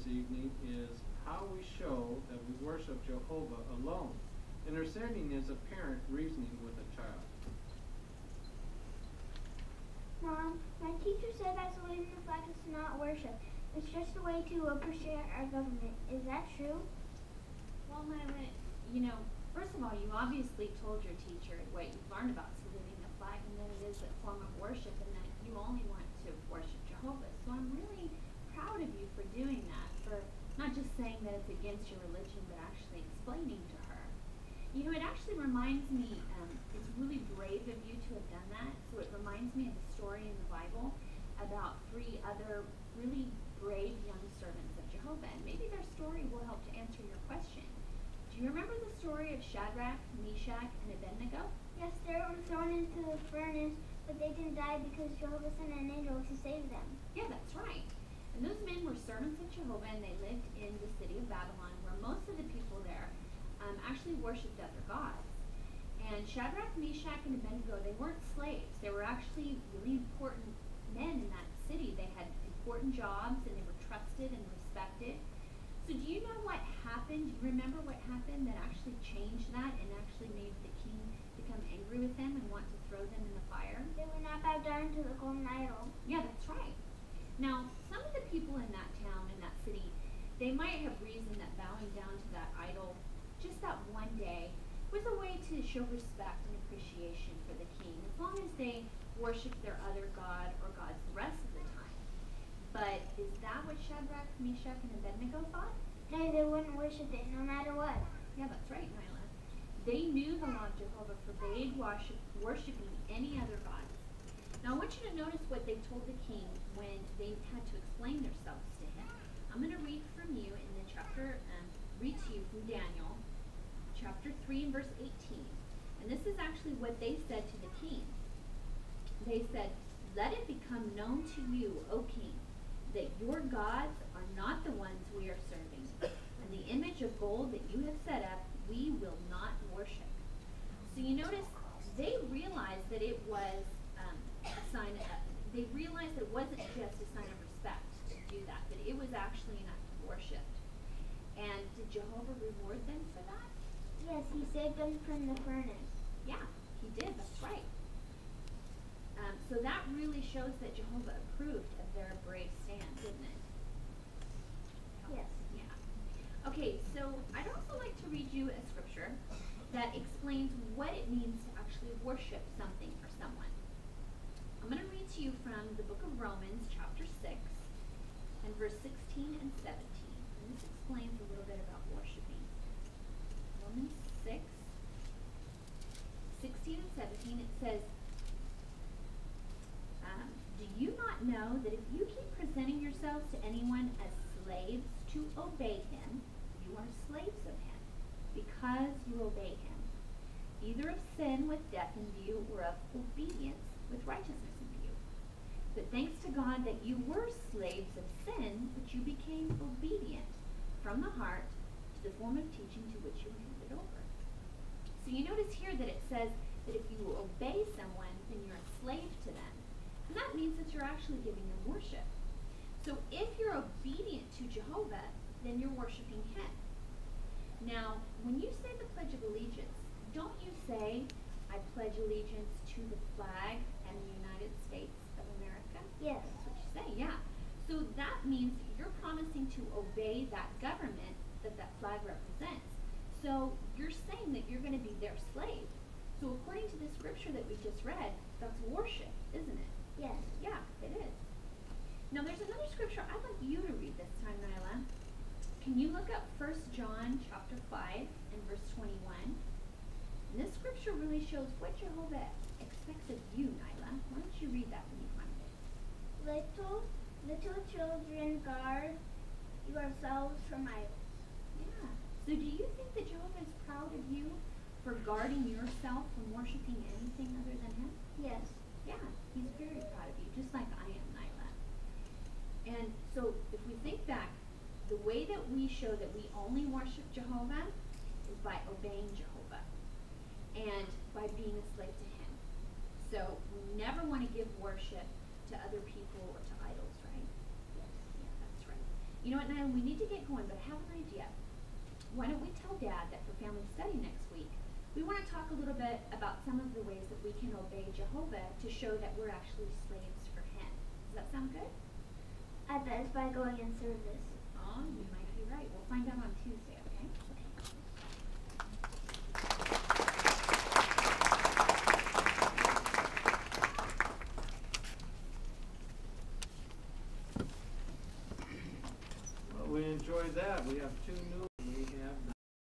evening is how we show that we worship Jehovah alone. Understanding is a parent reasoning with a child. Mom, my teacher said that saluting the flag is not worship. It's just a way to appreciate our government. Is that true? Well, first of all, you obviously told your teacher what you've learned about saluting the flag and that it is a form of worship and that you only want to worship Jehovah. So I'm really proud of you for doing that, for not just saying that it's against your religion, but actually explaining to her. It actually reminds me, it's really brave of you to have done that. So it reminds me of a story in the Bible about 3 other really brave young servants of Jehovah. And maybe their story will help to answer your question. Do you remember the story of Shadrach, Meshach, and Abednego? Yes, they were thrown into the furnace, but they didn't die because Jehovah sent an angel to save them. Yeah, that's right. And those men were servants of Jehovah, and they lived in the city of Babylon, where most of the people there actually worshipped other gods. And Shadrach, Meshach, and Abednego, they weren't slaves. They were actually really important men in that city. They had important jobs, and they were trusted and respected. So do you know what happened? Do you remember what happened that actually changed that and actually made the king become angry with them and want to throw them in the fire? They would not bow down to the golden idol. Yeah, that's right. Now, some of the people in that town, in that city, they might have reasoned that bowing down to that idol just that one day was a way to show respect and appreciation for the king, as long as they worshiped their other god or gods the rest of the time. But is that what Shadrach, Meshach, and Abednego thought? No, they wouldn't worship it no matter what. Yeah, that's right, Nyla. They knew the law of Jehovah forbade worshiping any other gods. Now I want you to notice what they told the king when they had to explain themselves to him. I'm going to read from you in the chapter, read to you from Daniel, chapter 3 and verse 18. And this is actually what they said to the king. They said, "Let it become known to you, O king, that your gods are not the ones we are serving, and the image of gold that you have set up, we will not worship." So you notice they realized that it was a sign of, they realized that it wasn't just a sign of respect to do that it was actually an act of worship. And did Jehovah reward them for that? Yes, he saved them from the furnace. Yeah, he did, that's right. So that really shows that Jehovah approved of their brave stand, didn't it? Yes. Yeah. Okay, so I'd also like to read you a scripture that explains what it means to actually worship something or someone. I'm going to read to you from the book of Romans, chapter 6, and verse 16 and 17. And this explains a little bit about worshiping. Romans 6, 16 and 17, it says, "Do you not know that if you keep presenting yourselves to anyone as slaves to obey him, you are slaves of him, because you obey him, either of sin with death in view or of obedience with righteousness in view? But thanks to God that you were slaves of sin, but you became obedient from the heart to the form of teaching to which you were handed over." So you notice here that it says that if you obey someone, then you're a slave to them. And that means that you're actually giving them worship. So if you're obedient to Jehovah, then you're worshiping him. Now, when you say the Pledge of Allegiance, don't you say, "I pledge allegiance to the flag and the United States of America"? Yes. That's what you say, yeah. So that means you're promising to obey that government that that flag represents. So you're saying that you're going to be their slave. So according to the scripture that we just read, that's worship, isn't it? Yes. Yeah, it is. Now there's another scripture I'd like you to read this time, Nyla. Can you look up 1 John chapter 5 and verse 21? And this scripture really shows what Jehovah expects of you, Nyla. Why don't you read that when you find it? Little children, guard yourselves from idols. Yeah. So do you think that Jehovah is proud of you for guarding yourself from worshiping anything other than him? Yes. Yeah, he's very proud of you, just like I am, Nyla. And so if we think back, the way that we show that we only worship Jehovah is by obeying Jehovah and by being a slave to him. So we never want to give worship to other people or to idols, right? Yes. Yeah, that's right. You know what, Nyla, we need to get going, but I have an idea. Why don't we tell Dad that for family study next week, we want to talk a little bit about some of the ways that we can obey Jehovah to show that we're actually slaves for him. Does that sound good? I bet it's by going in service. Oh, you might be right. We'll find out on Tuesday, okay? Well, we enjoyed that. We have 2 new